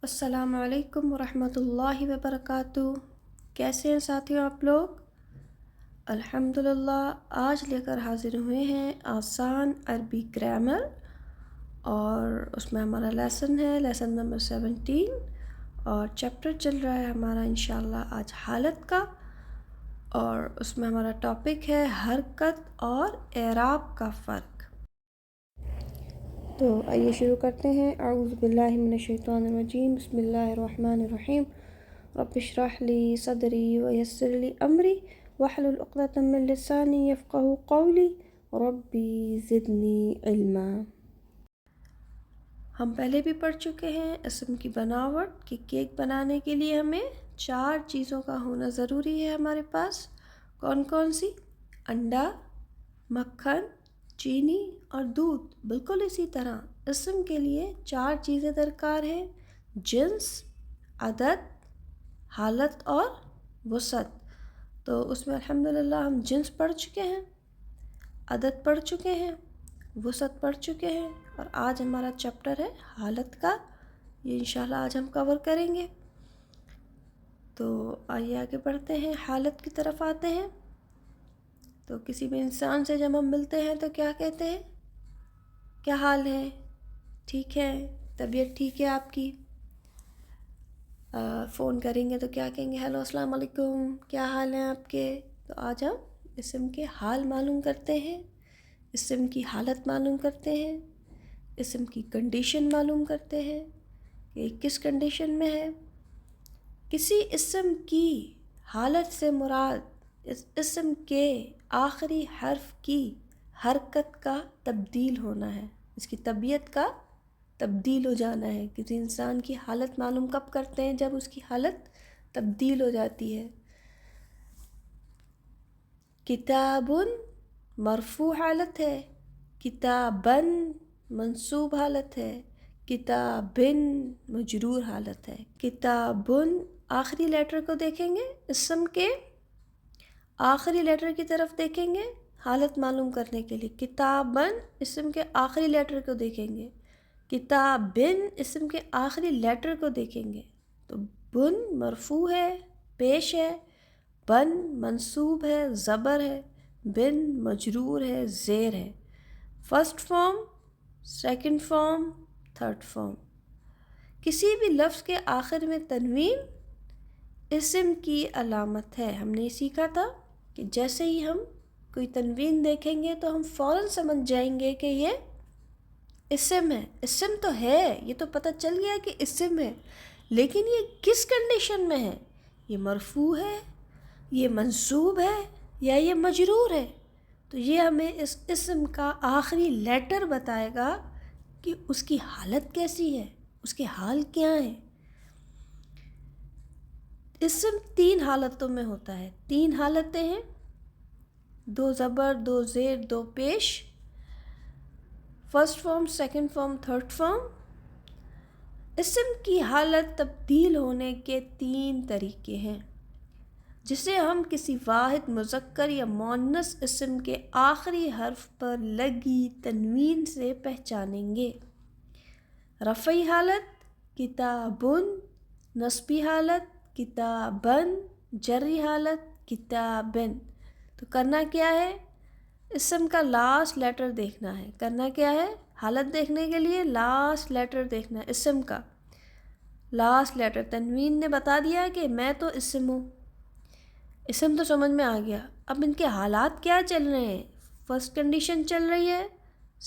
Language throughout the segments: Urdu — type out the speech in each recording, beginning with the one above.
السلام علیکم ورحمۃ اللہ وبرکاتہ۔ کیسے ہیں ساتھیوں آپ لوگ؟ الحمدللہ آج لے کر حاضر ہوئے ہیں آسان عربی گرامر، اور اس میں ہمارا لیسن ہے لیسن نمبر 17، اور چیپٹر چل رہا ہے ہمارا انشاءاللہ آج حالت کا، اور اس میں ہمارا ٹاپک ہے حرکت اور اعراب کا فرق۔ تو آئیے شروع کرتے ہیں۔ اعوذ باللہ من الشیطان الرجیم، بسم اللہ الرحمن الرحیم۔ رب اشرح لی صدری ویسر لی امری واحلل عقدۃ من لسانی یفقہوا قولی ربی زدنی علما۔ ہم پہلے بھی پڑھ چکے ہیں اسم کی بناوٹ کہ کیک بنانے کے لیے ہمیں 4 چیزوں کا ہونا ضروری ہے ہمارے پاس۔ کون کون سی؟ انڈا، مکھن، چینی اور دودھ۔ بالکل اسی طرح اسم کے لیے 4 چیزیں درکار ہیں: جنس، عدد، حالت اور وسعت۔ تو اس میں الحمدللہ ہم جنس پڑھ چکے ہیں، عدد پڑھ چکے ہیں، وسعت پڑھ چکے ہیں، اور آج ہمارا چیپٹر ہے حالت کا، یہ انشاءاللہ آج ہم کور کریں گے۔ تو آئیے آگے بڑھتے ہیں، حالت کی طرف آتے ہیں۔ تو کسی بھی انسان سے جب ہم ملتے ہیں تو کیا کہتے ہیں؟ کیا حال ہے؟ ٹھیک ہے؟ طبیعت ٹھیک ہے آپ کی؟ فون کریں گے تو کیا کہیں گے؟ ہیلو السلام علیکم، کیا حال ہیں آپ کے؟ تو آج ہم اسم کے حال معلوم کرتے ہیں، اسم کی حالت معلوم کرتے ہیں، اسم کی کنڈیشن معلوم کرتے ہیں کہ کس کنڈیشن میں ہے۔ کسی اسم کی حالت سے مراد اس اسم کے آخری حرف کی حرکت کا تبدیل ہونا ہے، اس کی طبیعت کا تبدیل ہو جانا ہے۔ کسی انسان کی حالت معلوم کب کرتے ہیں؟ جب اس کی حالت تبدیل ہو جاتی ہے۔ کتاب مرفوع حالت ہے، کتابن منصوب حالت ہے، کتابن مجرور حالت ہے۔ کتابن آخری لیٹر کو دیکھیں گے، اسم کے آخری لیٹر کی طرف دیکھیں گے حالت معلوم کرنے کے لیے۔ کتابن اسم کے آخری لیٹر کو دیکھیں گے، کتابن اسم کے آخری لیٹر کو دیکھیں گے۔ تو بن مرفوع ہے، پیش ہے، بن منصوب ہے، زبر ہے، بن مجرور ہے، زیر ہے۔ First form, second form, third form. کسی بھی لفظ کے آخر میں تنوین اسم کی علامت ہے۔ ہم نے سیکھا تھا کہ جیسے ہی ہم کوئی تنوین دیکھیں گے تو ہم فوراً سمجھ جائیں گے کہ یہ اسم ہے۔ اسم تو ہے، یہ تو پتہ چل گیا کہ اسم ہے، لیکن یہ کس کنڈیشن میں ہے؟ یہ مرفوع ہے، یہ منصوب ہے، یا یہ مجرور ہے؟ تو یہ ہمیں اس اسم کا آخری لیٹر بتائے گا کہ اس کی حالت کیسی ہے، اس کے حال کیا ہیں۔ اسم 3 حالتوں میں ہوتا ہے، 3 حالتیں ہیں: 2 زبر، 2 زیر، 2 پیش۔ First form, second form, third form. اسم کی حالت تبدیل ہونے کے 3 طریقے ہیں جسے ہم کسی واحد مذکر یا مؤنث اسم کے آخری حرف پر لگی تنوین سے پہچانیں گے: رفعی حالت کتابن، نصبی حالت کتابن، جری حالت کتابن۔ تو کرنا کیا ہے؟ اسم کا لاسٹ لیٹر دیکھنا ہے۔ کرنا کیا ہے؟ حالت دیکھنے کے لیے لاسٹ لیٹر دیکھنا ہے، اسم کا لاسٹ لیٹر۔ تنوین نے بتا دیا کہ میں تو اسم ہوں، اسم تو سمجھ میں آ گیا۔ اب ان کے حالات کیا چل رہے ہیں؟ فرسٹ کنڈیشن چل رہی ہے،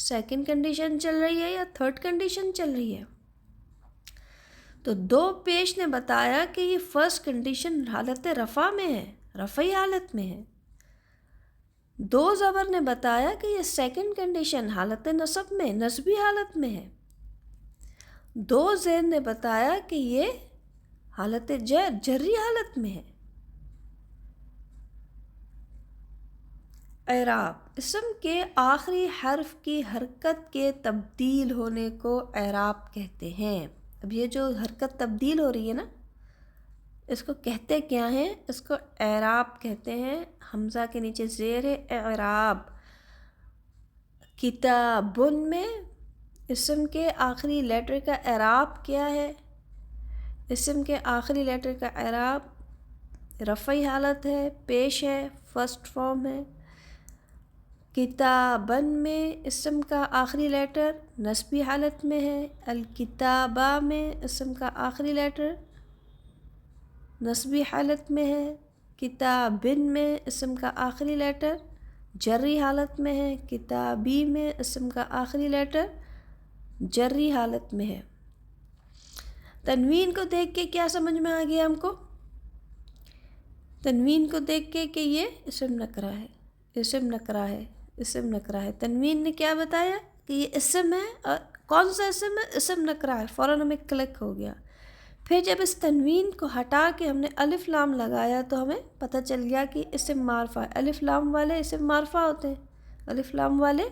سیکنڈ کنڈیشن چل رہی ہے، یا تھرڈ کنڈیشن چل رہی ہے؟ تو 2 پیش نے بتایا کہ یہ فرسٹ کنڈیشن حالت رفع میں ہے، رفعی حالت میں ہے۔ 2 زبر نے بتایا کہ یہ سیکنڈ کنڈیشن حالت نصب میں، نصبی حالت میں ہے۔ 2 زیر نے بتایا کہ یہ حالت جری حالت میں ہے۔ اعراب: اسم کے آخری حرف کی حرکت کے تبدیل ہونے کو اعراب کہتے ہیں۔ اب یہ جو حرکت تبدیل ہو رہی ہے نا، اس کو کہتے کیا ہیں؟ اس کو اعراب کہتے ہیں۔ حمزہ کے نیچے زیر ہے، اعراب۔ کتابن میں اسم کے آخری لیٹر کا اعراب کیا ہے؟ اسم کے آخری لیٹر کا اعراب رفعی حالت ہے، پیش ہے، فرسٹ فارم ہے۔ کتابن میں اسم کا آخری لیٹر نصبی حالت میں ہے۔ الکتابہ میں اسم کا آخری لیٹر نصبی حالت میں ہے۔ کتابن میں اسم کا آخری لیٹر جری حالت میں ہے۔ کتابی میں اسم کا آخری لیٹر جری حالت میں ہے۔ تنوین کو دیکھ کے کیا سمجھ میں آ گیا ہم کو؟ تنوین کو دیکھ کے کہ یہ اسم نکرہ ہے، اسم نکرہ ہے، اسم نکرہ ہے۔ تنوین نے کیا بتایا کہ یہ اسم ہے، اور کون سا اسم ہے؟ اسم نکرہ ہے۔ فوراً ہمیں کلک ہو گیا۔ پھر جب اس تنوین کو ہٹا کے ہم نے الف لام لگایا تو ہمیں پتہ چل گیا کہ اسم معرفہ ہے۔ الف لام والے اسم معرفہ ہوتے ہیں، الف لام والے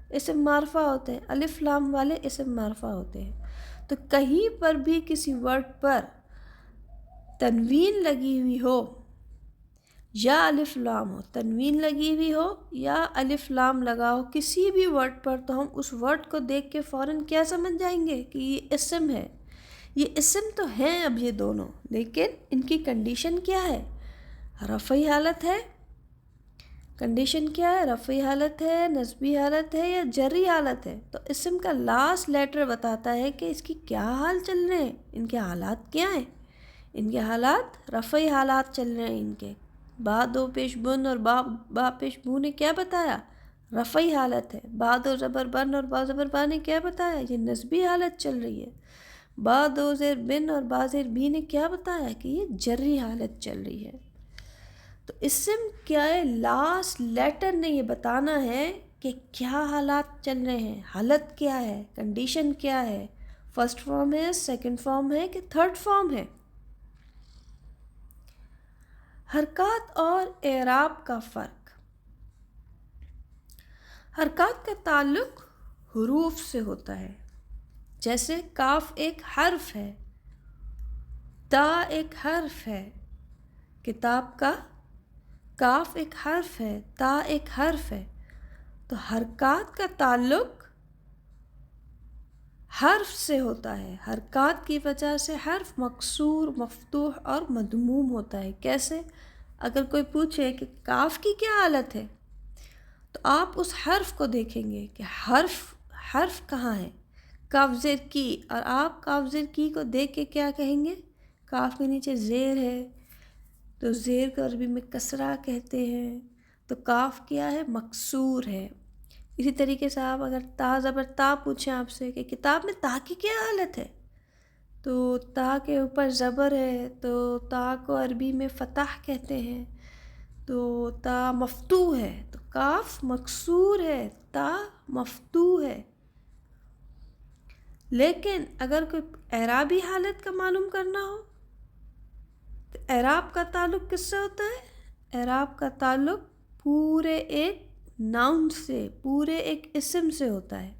اسم معرفہ ہوتے ہیں، الف لام والے اسم معرفہ ہوتے ہیں۔ تو کہیں پر بھی کسی ورڈ پر تنوین لگی ہوئی ہو یا الف لام ہو، تنوین لگی ہوئی ہو یا الف لام لگا ہو کسی بھی ورڈ پر، تو ہم اس ورڈ کو دیکھ کے فوراً کیا سمجھ جائیں گے کہ یہ اسم ہے۔ یہ اسم تو ہیں اب یہ دونوں، لیکن ان کی کنڈیشن کیا ہے؟ رفعی حالت ہے۔ کنڈیشن کیا ہے؟ رفعی حالت ہے، نصبی حالت ہے یا جری حالت ہے۔ تو اسم کا لاسٹ لیٹر بتاتا ہے کہ اس کی کیا حال چل رہے ہیں، ان کے حالات کیا ہیں۔ ان کے حالات رفعی حالات چل رہے ہیں ان کے۔ با دو پیش بن اور با پیش بو نے کیا بتایا؟ رفعی حالت ہے۔ با دو زبر بن اور با زبر با نے کیا بتایا؟ یہ نصبی حالت چل رہی ہے۔ با دو زیر بن اور با زیر بی نے کیا بتایا کہ یہ جری حالت چل رہی ہے۔ تو اسم کیا ہے؟ لاسٹ لیٹر نے یہ بتانا ہے کہ کیا حالات چل رہے ہیں، حالت کیا ہے، کنڈیشن کیا ہے، فرسٹ فارم ہے، سیکنڈ فارم ہے کہ تھرڈ فارم ہے۔ حرکات اور اعراب کا فرق۔ حرکات کا تعلق حروف سے ہوتا ہے، جیسے کاف ایک حرف ہے، تا ایک حرف ہے۔ کتاب کا کاف ایک حرف ہے، تا ایک حرف ہے۔ تو حرکات کا تعلق حرف سے ہوتا ہے۔ حرکات کی وجہ سے حرف مکسور، مفتوح اور مدموم ہوتا ہے۔ کیسے؟ اگر کوئی پوچھے کہ کاف کی کیا حالت ہے تو آپ اس حرف کو دیکھیں گے کہ حرف کہاں ہے، کاف زیر کی، اور آپ کاف زیر کی کو دیکھ کے کیا کہیں گے؟ کاف کے نیچے زیر ہے تو زیر کو عربی میں کسرہ کہتے ہیں، تو کاف کیا ہے؟ مکسور ہے۔ اسی طریقے سے آپ اگر تا زبر تا پوچھیں آپ سے کہ کتاب میں تا کی کیا حالت ہے، تو تا کے اوپر زبر ہے تو تا کو عربی میں فتح کہتے ہیں، تو تا مفتوح ہے، تو کاف مکسور ہے، تا مفتوح ہے۔ لیکن اگر کوئی اعرابی حالت کا معلوم کرنا ہو تو اعراب کا تعلق کس سے ہوتا ہے؟ اعراب کا تعلق پورے ایک ناؤن سے، پورے ایک اسم سے ہوتا ہے۔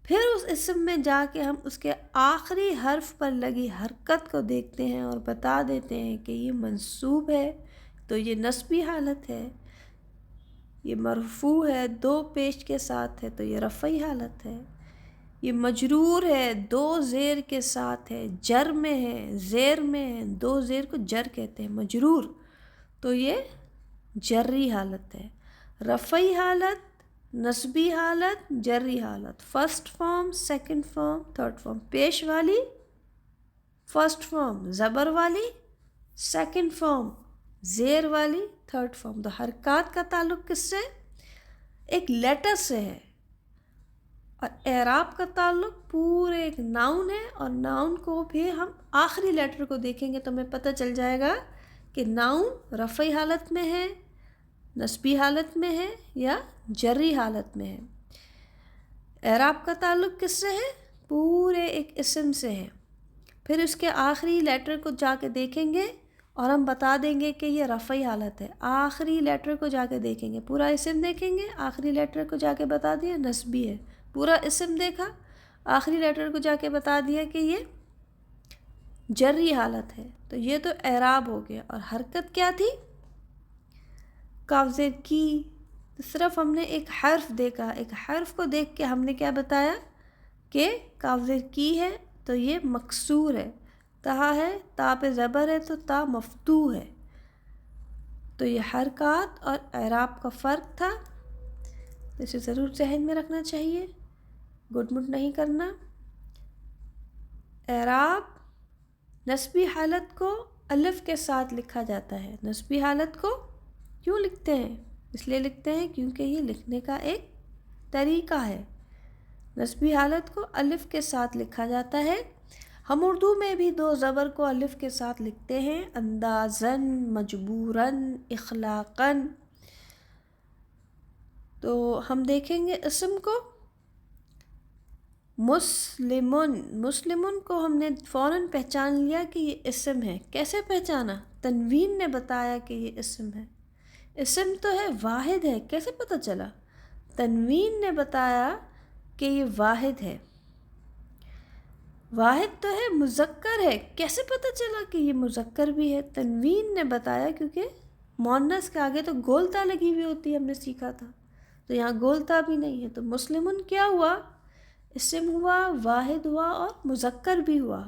پھر اس اسم میں جا کے ہم اس کے آخری حرف پر لگی حرکت کو دیکھتے ہیں اور بتا دیتے ہیں کہ یہ منصوب ہے تو یہ نصبی حالت ہے، یہ مرفوع ہے دو پیش کے ساتھ ہے تو یہ رفعی حالت ہے، یہ مجرور ہے دو زیر کے ساتھ ہے، جر میں ہے، زیر میں ہے، دو زیر کو جر کہتے ہیں، مجرور، تو یہ جری حالت ہے۔ رفعی حالت، نصبی حالت، جری حالت، first form, second form, third form. پیش والی فرسٹ فارم، زبر والی سیکنڈ فارم، زیر والی تھرڈ فارم۔ تو حرکات کا تعلق کس سے؟ ایک لیٹر سے ہے، اور اعراب کا تعلق پورے ایک ناؤن ہے، اور ناؤن کو بھی ہم آخری لیٹر کو دیکھیں گے تو ہمیں پتہ چل جائے گا کہ ناؤن رفعی حالت میں ہے، نصبی حالت میں ہے یا جری حالت میں ہے۔ اعراب کا تعلق کس سے ہے؟ پورے ایک اسم سے ہے۔ پھر اس کے آخری لیٹر کو جا کے دیکھیں گے اور ہم بتا دیں گے کہ یہ رفعی حالت ہے۔ آخری لیٹر کو جا کے دیکھیں گے، پورا اسم دیکھیں گے، آخری لیٹر کو جا کے بتا دیا نصبی ہے، پورا اسم دیکھا، آخری لیٹر کو جا کے بتا دیا کہ یہ جری حالت ہے، تو یہ تو اعراب ہو گیا۔ اور حرکت کیا تھی؟ کاف زیر کی، صرف ہم نے ایک حرف دیکھا، ایک حرف کو دیکھ کے ہم نے کیا بتایا کہ کاف زیر کی ہے تو یہ مکسور ہے، کہا ہے، تا پہ زبر ہے تو تا مفتوح ہے، تو یہ حرکات اور اعراب کا فرق تھا، اسے ضرور ذہن میں رکھنا چاہیے، گڈ مڈ نہیں کرنا۔ اعراب نسبی حالت کو الف کے ساتھ لکھا جاتا ہے۔ نسبی حالت کو کیوں لکھتے ہیں؟ اس لیے لکھتے ہیں کیونکہ یہ لکھنے کا ایک طریقہ ہے۔ نسبی حالت کو الف کے ساتھ لکھا جاتا ہے۔ ہم اردو میں بھی دو زبر کو الف کے ساتھ لکھتے ہیں، اندازاً، مجبوراً، اخلاقاً۔ تو ہم دیکھیں گے اسم کو، مسلمن، مسلمن کو ہم نے فوراً پہچان لیا کہ یہ اسم ہے۔ کیسے پہچانا؟ تنوین نے بتایا کہ یہ اسم ہے۔ اسم تو ہے، واحد ہے، کیسے پتہ چلا؟ تنوین نے بتایا کہ یہ واحد ہے۔ واحد تو ہے، مذکر ہے، کیسے پتہ چلا کہ یہ مذکر بھی ہے؟ تنوین نے بتایا، کیونکہ مؤنث کے آگے تو گولتا لگی ہوئی ہوتی ہے، ہم نے سیکھا تھا، تو یہاں گولتا بھی نہیں ہے، تو مسلمن کیا ہوا؟ اسم ہوا، واحد ہوا اور مذکر بھی ہوا۔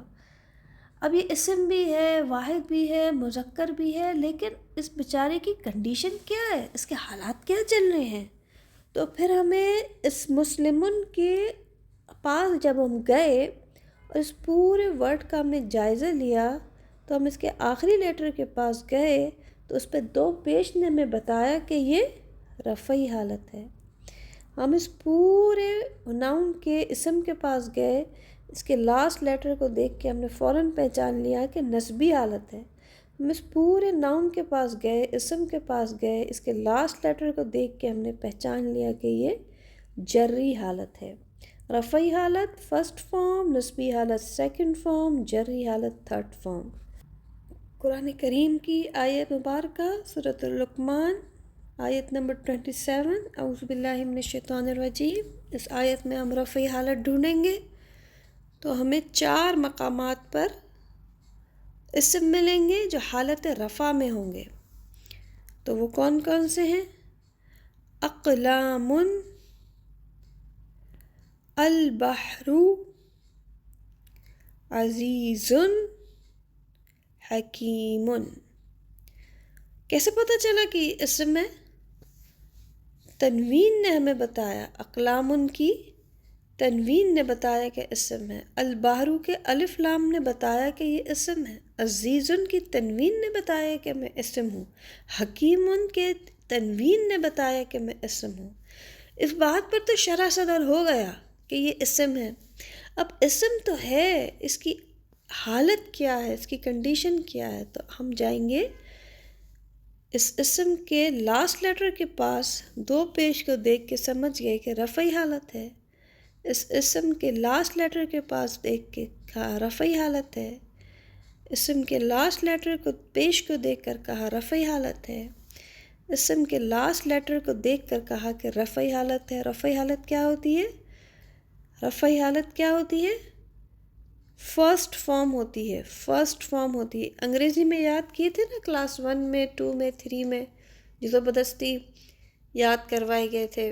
اب یہ اسم بھی ہے، واحد بھی ہے، مذکر بھی ہے، لیکن اس بیچارے کی کنڈیشن کیا ہے؟ اس کے حالات کیا چل رہے ہیں؟ تو پھر ہمیں اس مسلمن کے پاس جب ہم گئے اور اس پورے ورڈ کا ہم نے جائزہ لیا، تو ہم اس کے آخری لیٹر کے پاس گئے تو اس پہ دو پیش نے ہمیں بتایا کہ یہ رفعی حالت ہے۔ ہم اس پورے ناؤن کے اسم کے پاس گئے، اس کے لاسٹ لیٹر کو دیکھ کے ہم نے فوراً پہچان لیا کہ نسبی حالت ہے۔ ہم اس پورے ناؤن کے پاس گئے، اسم کے پاس گئے، اس کے لاسٹ لیٹر کو دیکھ کے ہم نے پہچان لیا کہ یہ جری حالت ہے۔ رفعی حالت فرسٹ فارم، نسبی حالت سیکنڈ فارم، جری حالت تھرڈ فارم۔ قرآن کریم کی آیت مبارکہ سورۃ اللقمان آیت نمبر 27، اعوذ باللہ من الشیطان الرجیم۔ اس آیت میں ہم رفعی حالت ڈھونڈیں گے تو ہمیں 4 مقامات پر اسم ملیں گے جو حالت رفع میں ہوں گے۔ تو وہ کون کون سے ہیں؟ اقلام، البحر، عزیز، حکیم۔ کیسے پتہ چلا کہ یہ اسم ہے؟ تنوین نے ہمیں بتایا، اقلام کی تنوین نے بتایا کہ اسم ہے، البحر کے الف لام نے بتایا کہ یہ اسم ہے، عزیز کی تنوین نے بتایا کہ میں اسم ہوں، حکیم کے تنوین نے بتایا کہ میں اسم ہوں۔ اس بات پر تو شرح صدر ہو گیا کہ یہ اسم ہے۔ اب اسم تو ہے، اس کی حالت کیا ہے، اس کی کنڈیشن کیا ہے؟ تو ہم جائیں گے اس اسم کے لاسٹ لیٹر کے پاس، دو پیش کو دیکھ کے سمجھ گئے کہ رفعی حالت ہے۔ اس اسم کے لاسٹ لیٹر کے پاس دیکھ کے کہا رفعی حالت ہے۔ اسم کے لاسٹ لیٹر کو پیش کو دیکھ کر کہا رفعی حالت ہے۔ اسم کے لاسٹ لیٹر کو دیکھ کر کہا کہ رفعی حالت ہے۔ رفعی حالت کیا ہوتی ہے؟ رفعی حالت کیا ہوتی ہے؟ فرسٹ فارم ہوتی ہے، فرسٹ فارم ہوتی ہے۔ انگریزی میں یاد کیے تھے نا کلاس 1 میں، 2 میں، 3 میں، جو زبردستی یاد کروائے گئے تھے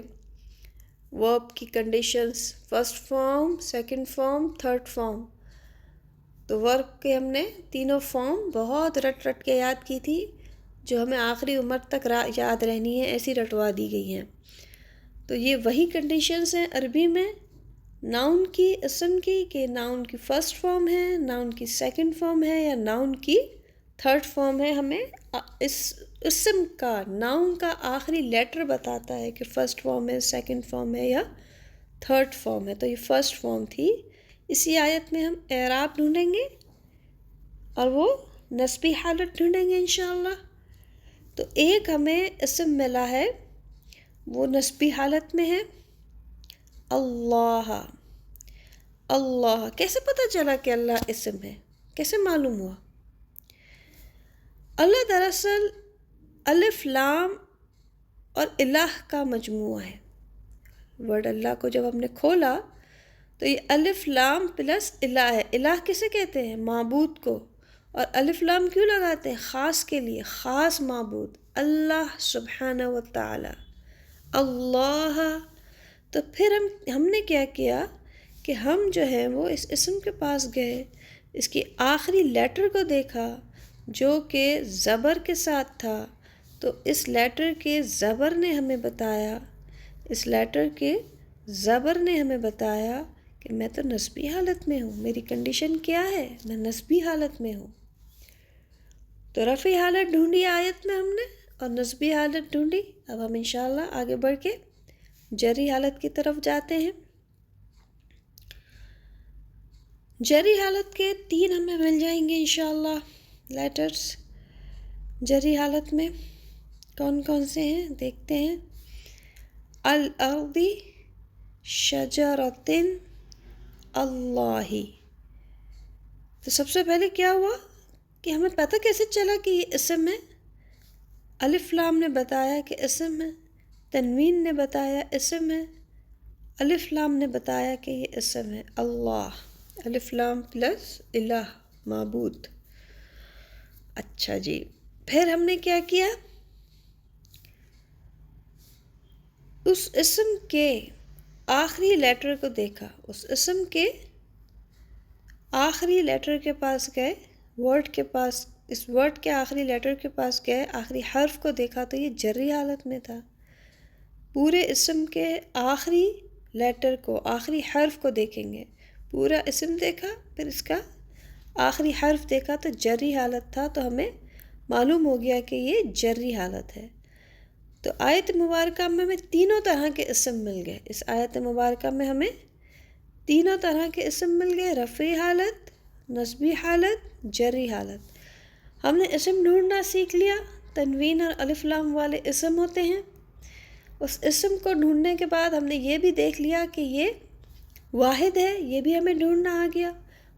ورب کی conditions, first form, second form, third form. تو ورب کے ہم نے تینوں فارم بہت رٹ رٹ کے یاد کی تھی، جو ہمیں آخری عمر تک یاد رہنی ہے، ایسی رٹوا دی گئی ہیں۔ تو یہ وہی کنڈیشنز ہیں عربی میں ناؤن کی، اسم کی، کہ ناؤن کی فرسٹ فارم ہے، ناؤن کی سیکنڈ فارم ہے، یا ناؤن کی تھرڈ فارم ہے۔ ہمیں اس اسم کا، ناؤن کا آخری لیٹر بتاتا ہے کہ فرسٹ فارم ہے، سیکنڈ فارم ہے یا تھرڈ فارم ہے۔ تو یہ فرسٹ فارم تھی۔ اسی آیت میں ہم اعراب ڈھونڈیں گے اور وہ نسبی حالت ڈھونڈیں گے انشاءاللہ۔ تو ایک ہمیں اسم ملا ہے، وہ نسبی حالت میں ہے، اللہ۔ اللہ کیسے پتہ چلا کہ اللہ اسم ہے؟ کیسے معلوم ہوا؟ اللہ دراصل الف لام اور الہ کا مجموعہ ہے۔ ورڈ اللہ کو جب ہم نے کھولا تو یہ الف لام پلس الہ ہے۔ الہ کسے کہتے ہیں؟ معبود کو۔ اور الف لام کیوں لگاتے ہیں؟ خاص کے لیے، خاص معبود اللہ سبحانہ و تعالی، اللہ۔ تو پھر ہم نے کیا کیا کہ ہم جو ہے وہ اس اسم کے پاس گئے، اس کی آخری لیٹر کو دیکھا جو کہ زبر کے ساتھ تھا، تو اس لیٹر کے زبر نے ہمیں بتایا، اس لیٹر کے زبر نے ہمیں بتایا کہ میں تو نسبی حالت میں ہوں، میری کنڈیشن کیا ہے، میں نسبی حالت میں ہوں۔ تو رفعی حالت ڈھونڈی آیت میں ہم نے اور نسبی حالت ڈھونڈی۔ اب ہم انشاءاللہ آگے بڑھ کے جری حالت کی طرف جاتے ہیں۔ جری حالت کے 3 ہمیں مل جائیں گے انشاءاللہ لیٹرز۔ جری حالت میں کون کون سے ہیں دیکھتے ہیں۔ الارضی، شجرتن، اللہ۔ تو سب سے پہلے کیا ہوا کہ ہمیں پتہ کیسے چلا کہ یہ اسم ہے؟ الف لام نے بتایا کہ اسم ہے، تنوین نے بتایا اسم ہے، الف لام نے بتایا کہ یہ اسم ہے اللہ، الف لام پلس الہ، معبود۔ اچھا جی، پھر ہم نے کیا کیا؟ اس اسم کے آخری لیٹر کو دیکھا، اس اسم کے آخری لیٹر کے پاس گئے، ورڈ کے پاس، اس ورڈ کے آخری لیٹر کے پاس گئے، آخری حرف کو دیکھا تو یہ جری حالت میں تھا۔ پورے اسم کے آخری لیٹر کو، آخری حرف کو دیکھیں گے، پورا اسم دیکھا پھر اس کا آخری حرف دیکھا تو جری حالت تھا، تو ہمیں معلوم ہو گیا کہ یہ جری حالت ہے۔ تو آیت مبارکہ میں ہمیں تینوں طرح کے اسم مل گئے، اس آیت مبارکہ میں ہمیں تینوں طرح کے اسم مل گئے، رفعی حالت، نسبی حالت، جری حالت۔ ہم نے اسم ڈھونڈنا سیکھ لیا، تنوین اور الف لام والے اسم ہوتے ہیں۔ اس اسم کو ڈھونڈنے کے بعد ہم نے یہ بھی دیکھ لیا کہ یہ واحد ہے، یہ بھی ہمیں ڈھونڈنا آ گیا،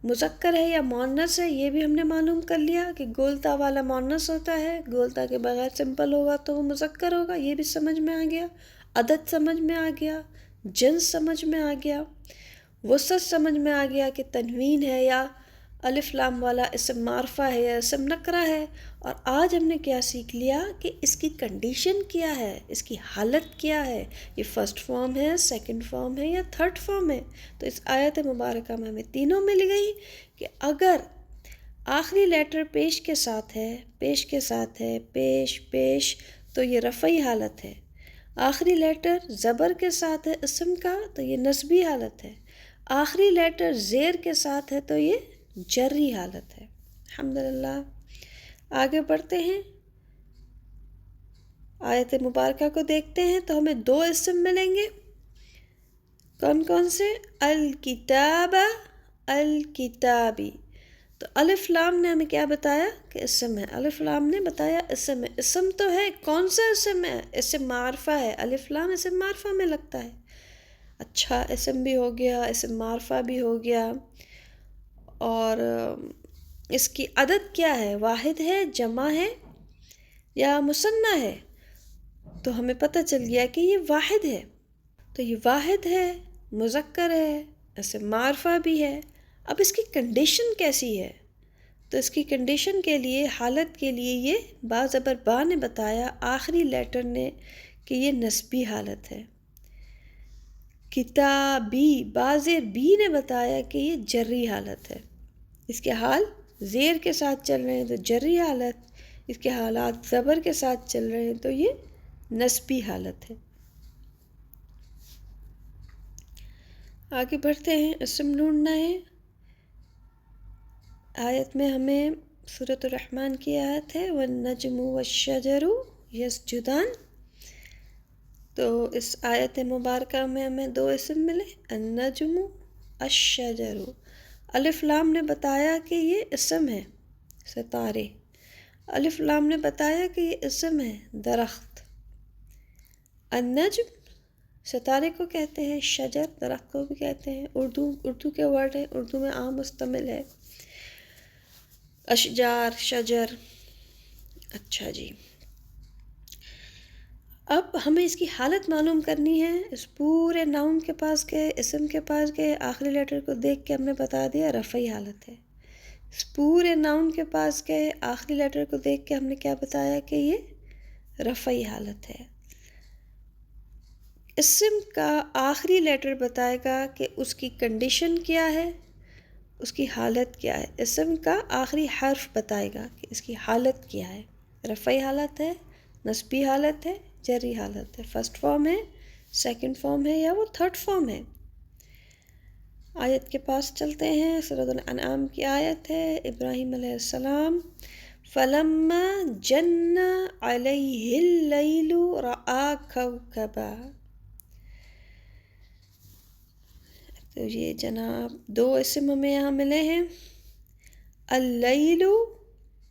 مذکر ہے یا مؤنث ہے یہ بھی ہم نے معلوم کر لیا کہ گولتا والا مؤنث ہوتا ہے، گولتا کے بغیر سمپل ہوگا تو وہ مذکر ہوگا، یہ بھی سمجھ میں آ گیا، عدد سمجھ میں آ گیا، جنس سمجھ میں آ گیا، وسعت سمجھ میں آ گیا کہ تنوین ہے یا الف لام والا اسم معرفہ ہے یا اسم نکرہ ہے۔ اور آج ہم نے کیا سیکھ لیا کہ اس کی کنڈیشن کیا ہے، اس کی حالت کیا ہے، یہ فرسٹ فارم ہے، سیکنڈ فارم ہے یا تھرڈ فارم ہے۔ تو اس آیت مبارکہ میں ہمیں تینوں مل گئی کہ اگر آخری لیٹر پیش کے ساتھ ہے، پیش کے ساتھ ہے، پیش پیش، تو یہ رفعی حالت ہے۔ آخری لیٹر زبر کے ساتھ ہے اسم کا تو یہ نسبی حالت ہے۔ آخری لیٹر زیر کے ساتھ ہے تو یہ جری حالت ہے۔ الحمدللہ، آگے بڑھتے ہیں، آیت مبارکہ کو دیکھتے ہیں تو ہمیں 2 اسم ملیں گے، کون کون سے؟ الکتاب، الکتابی۔ تو الف لام نے ہمیں کیا بتایا کہ اسم ہے، الف لام نے بتایا اسم ہے، اسم تو ہے، کون سا اسم ہے؟ اسم معرفہ ہے، الف لام اسم معرفہ میں لگتا ہے۔ اچھا، اسم بھی ہو گیا، اسم معرفہ بھی ہو گیا، اور اس کی عدد کیا ہے؟ واحد ہے، جمع ہے یا مثنیٰ ہے؟ تو ہمیں پتہ چل گیا کہ یہ واحد ہے، تو یہ واحد ہے، مذکر ہے، اسم معرفہ بھی ہے۔ اب اس کی کنڈیشن کیسی ہے؟ تو اس کی کنڈیشن کے لیے، حالت کے لیے، یہ با زبر با نے بتایا آخری لیٹر نے کہ یہ نسبی حالت ہے۔ کتابی، با زیر بی نے بتایا کہ یہ جری حالت ہے۔ اس کے حال زیر کے ساتھ چل رہے ہیں تو جری حالت، اس کے حالات زبر کے ساتھ چل رہے ہیں تو یہ نسبی حالت ہے۔ آگے بڑھتے ہیں، اسم ڈھونڈنا ہے۔ آیت میں ہمیں سورۃ الرحمن کی آیت ہے وَالنَّجْمُ وَالشَّجَرُ يَسْجُدَانِ۔ تو اس آیت مبارکہ میں ہمیں 2 اسم ملے، النجم، الشجر۔ الف لام نے بتایا کہ یہ اسم ہے، ستارے۔ الف لام نے بتایا کہ یہ اسم ہے، درخت۔ النجم ستارے کو کہتے ہیں، شجر درخت کو بھی کہتے ہیں، اردو کے ورڈ ہے، اردو میں عام مستعمل ہے، اشجار، شجر۔ اچھا جی، اب ہمیں اس کی حالت معلوم کرنی ہے۔ اس پورے ناؤن کے پاس گئے، اسم کے پاس گئے، آخری لیٹر کو دیکھ کے ہم نے بتا دیا رفعی حالت ہے۔ اس پورے ناؤن کے پاس گئے، آخری لیٹر کو دیکھ کے ہم نے کیا بتایا کہ یہ رفعی حالت ہے۔ اسم کا آخری لیٹر بتائے گا کہ اس کی کنڈیشن کیا ہے، اس کی حالت کیا ہے. اسم کا آخری حرف بتائے گا کہ اس کی حالت کیا ہے. رفعی حالت ہے، نصبی حالت ہے، جری حالت ہے. فرسٹ فارم ہے، سیکنڈ فارم ہے، یا وہ تھرڈ فارم ہے. آیت کے پاس چلتے ہیں. سورۃ الانعام کی آیت ہے. ابراہیم علیہ السلام فلما جن علیہ اللیل رآ کوکبا. تو یہ جناب دو اسم ہمیں یہاں ملے ہیں. اللیل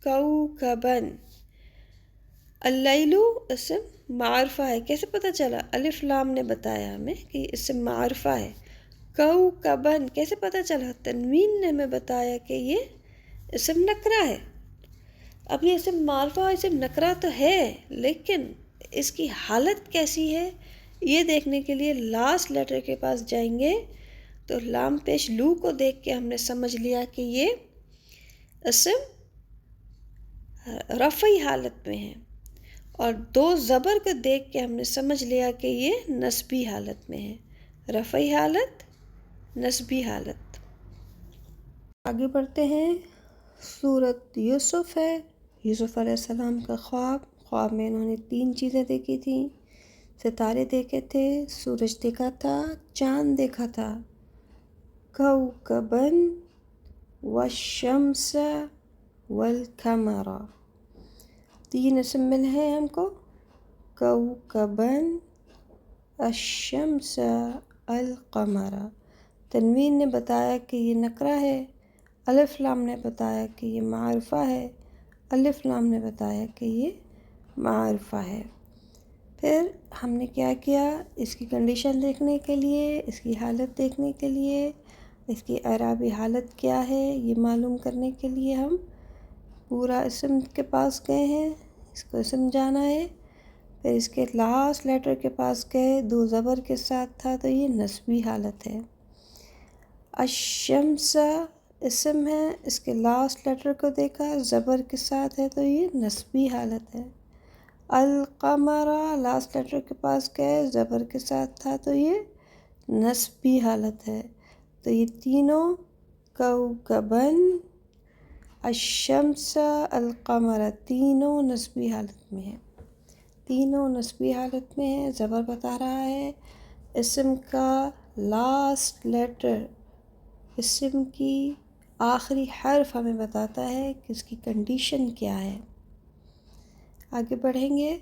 کوکبن. اللیل اسم معرفہ ہے. کیسے پتہ چلا؟ الف لام نے بتایا ہمیں کہ یہ اسم معرفہ ہے. کوکبن کیسے پتہ چلا؟ تنوین نے ہمیں بتایا کہ یہ اسم نکرہ ہے. اب یہ اسم معرفہ اور اسم نکرہ تو ہے، لیکن اس کی حالت کیسی ہے یہ دیکھنے کے لیے لاسٹ لیٹر کے پاس جائیں گے. تو لام پیش لو کو دیکھ کے ہم نے سمجھ لیا کہ یہ اسم رفعی حالت میں ہے، اور دو زبر کو دیکھ کے ہم نے سمجھ لیا کہ یہ نصبی حالت میں ہے. رفعی حالت، نصبی حالت. آگے بڑھتے ہیں. سورۃ یوسف ہے. یوسف علیہ السلام کا خواب میں انہوں نے 3 چیزیں دیکھی تھیں. ستارے دیکھے تھے، سورج دیکھا تھا، چاند دیکھا تھا. کوکبن والشمس والقمر. 3 اسم ملے ہیں ہم کو. کوکبن، الشمس، القمر. تنوین نے بتایا کہ یہ نکرہ ہے. الف لام نے بتایا کہ یہ معرفہ ہے. الف لام نے بتایا کہ یہ معرفہ ہے. پھر ہم نے کیا کیا؟ اس کی کنڈیشن دیکھنے کے لیے، اس کی حالت دیکھنے کے لیے، اس کی اعرابی حالت کیا ہے یہ معلوم کرنے کے لیے ہم پورا اسم کے پاس گئے ہیں. اس کو اسم جانا ہے. پھر اس کے لاسٹ لیٹر کے پاس گئے، 2 زبر کے ساتھ تھا تو یہ نصبی حالت ہے. الشمس اسم ہے، اس کے لاسٹ لیٹر کو دیکھا، زبر کے ساتھ ہے تو یہ نصبی حالت ہے. القمر لاسٹ لیٹر کے پاس گئے، زبر کے ساتھ تھا تو یہ نصبی حالت ہے. تو یہ تینوں کوکبن، الشمس، القمر تینوں نصبی حالت میں ہیں. تینوں نصبی حالت میں ہیں. زبر بتا رہا ہے اسم کا لاسٹ لیٹر، اسم کی آخری حرف ہمیں بتاتا ہے کہ اس کی کنڈیشن کیا ہے. آگے بڑھیں گے.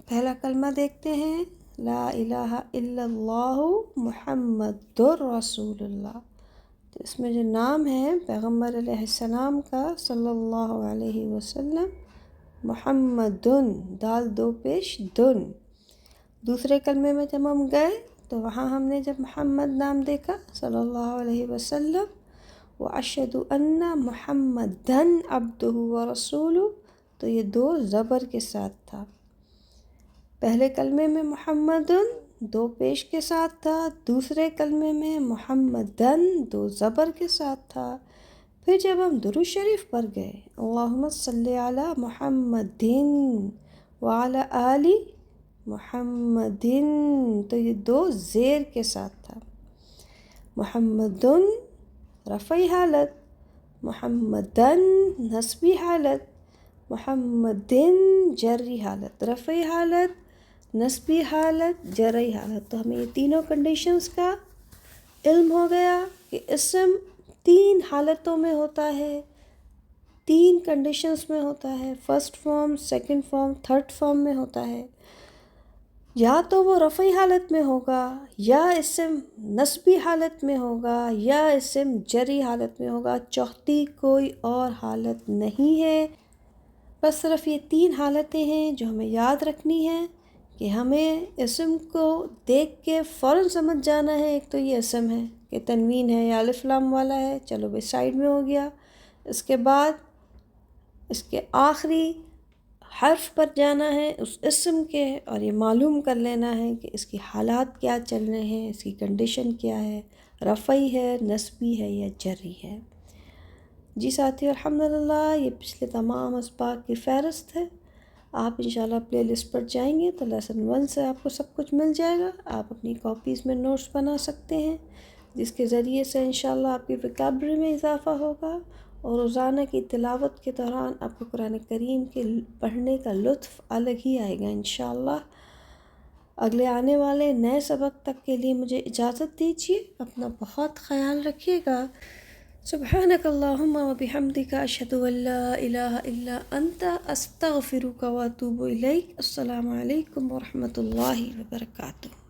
پہلا کلمہ دیکھتے ہیں. لا الہ الا اللہ محمد رسول اللہ. تو اس میں جو نام ہے پیغمبر علیہ السلام کا صلی اللہ علیہ وسلم، محمد، دال 2 پیش دن. دوسرے کلمے میں جب ہم گئے تو وہاں ہم نے جب محمد نام دیکھا صلی اللہ علیہ وسلم، وَأَشْهَدُ أَنَّ مُحَمَّدًا عَبْدُهُ وَرَسُولُهُ، تو یہ 2 زبر کے ساتھ تھا. پہلے کلمے میں محمد 2 پیش کے ساتھ تھا. دوسرے کلمے میں محمدن 2 زبر کے ساتھ تھا. پھر جب ہم درود شریف پر گئے، اللہم صلی علی محمدin وعلی آل محمدin، تو یہ 2 زیر کے ساتھ تھا. محمدن رفعی حالت، محمدن نصبی حالت، محمدن جری حالت. رفعی حالت، نصبی حالت، جری حالت. تو ہمیں یہ تینوں کنڈیشنز کا علم ہو گیا کہ اسم 3 حالتوں میں ہوتا ہے، 3 کنڈیشنز میں ہوتا ہے. First form, second form, third form میں ہوتا ہے. یا تو وہ رفعی حالت میں ہوگا، یا اسم نصبی حالت میں ہوگا، یا اسم جری حالت میں ہوگا. چوتھی کوئی اور حالت نہیں ہے. بس صرف یہ 3 حالتیں ہیں جو ہمیں یاد رکھنی ہیں کہ ہمیں اسم کو دیکھ کے فوراً سمجھ جانا ہے. ایک تو یہ اسم ہے کہ تنوین ہے یا الف لام والا ہے، چلو بھائی سائیڈ میں ہو گیا. اس کے بعد اس کے آخری حرف پر جانا ہے اس اسم کے، اور یہ معلوم کر لینا ہے کہ اس کی حالات کیا چل رہے ہیں، اس کی کنڈیشن کیا ہے، رفعی ہے، نصبی ہے یا جری ہے. جی ساتھی، الحمدللہ یہ پچھلے تمام اسباق کی فہرست ہے. آپ انشاءاللہ پلے لسٹ پر جائیں گے تو لیسن 1 سے آپ کو سب کچھ مل جائے گا. آپ اپنی کاپیز میں نوٹس بنا سکتے ہیں. جس کے ذریعے سے انشاءاللہ آپ کی وکیبلری میں اضافہ ہوگا اور روزانہ کی تلاوت کے دوران آپ کو قرآن کریم کے پڑھنے کا لطف الگ ہی آئے گا انشاءاللہ۔ اگلے آنے والے نئے سبق تک کے لیے مجھے اجازت دیجیے، اپنا بہت خیال رکھیے گا۔ سبحانک اللہم و بحمدک، اشہد ان لا الہ الا انت، استغفرک و اتوب الیک۔ السلام علیکم ورحمۃ اللہ وبرکاتہ۔